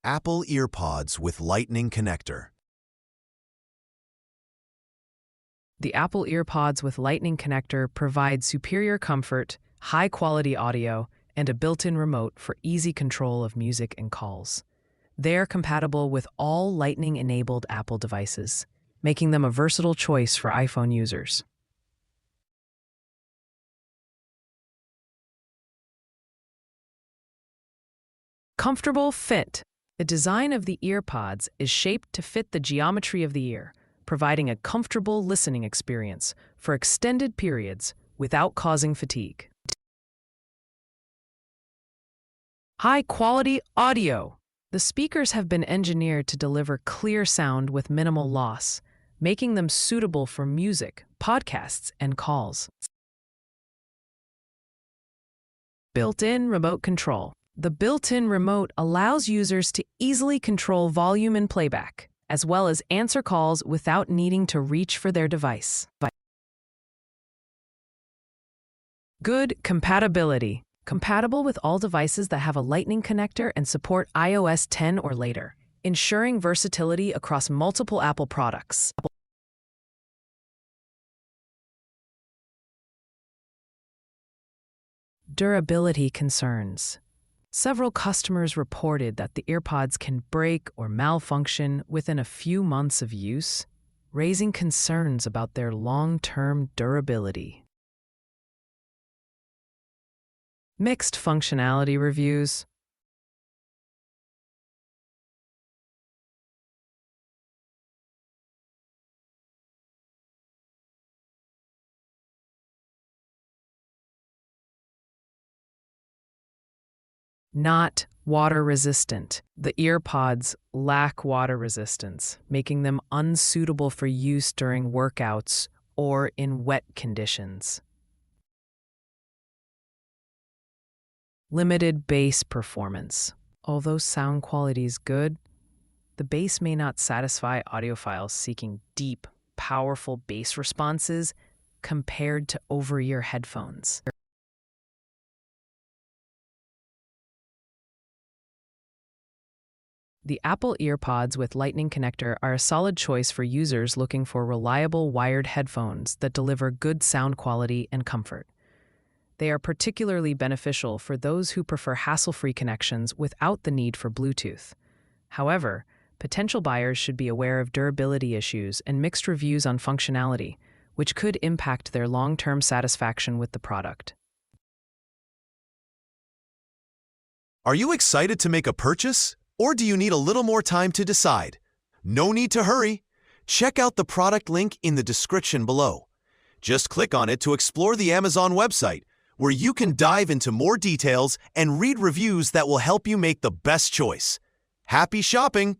Apple EarPods with Lightning Connector. The Apple EarPods with Lightning Connector provide superior comfort, high-quality audio, and a built-in remote for easy control of music and calls. They're compatible with all Lightning-enabled Apple devices, making them a versatile choice for iPhone users. Comfortable fit. The design of the EarPods is shaped to fit the geometry of the ear, providing a comfortable listening experience for extended periods without causing fatigue. High-quality audio. The speakers have been engineered to deliver clear sound with minimal loss, making them suitable for music, podcasts, and calls. Built-in remote control. The built-in remote allows users to easily control volume and playback, as well as answer calls without needing to reach for their device. Good compatibility. Compatible with all devices that have a Lightning connector and support iOS 10 or later, ensuring versatility across multiple Apple products. Durability concerns. Several customers reported that the EarPods can break or malfunction within a few months of use, raising concerns about their long-term durability. Mixed functionality reviews. Not water resistant. The EarPods lack water resistance, making them unsuitable for use during workouts or in wet conditions. Limited bass performance. Although sound quality is good, the bass may not satisfy audiophiles seeking deep, powerful bass responses compared to over-ear headphones. The Apple EarPods with Lightning Connector are a solid choice for users looking for reliable wired headphones that deliver good sound quality and comfort. They are particularly beneficial for those who prefer hassle-free connections without the need for Bluetooth. However, potential buyers should be aware of durability issues and mixed reviews on functionality, which could impact their long-term satisfaction with the product. Are you excited to make a purchase? Or do you need a little more time to decide? No need to hurry. Check out the product link in the description below. Just click on it to explore the Amazon website, where you can dive into more details and read reviews that will help you make the best choice. Happy shopping!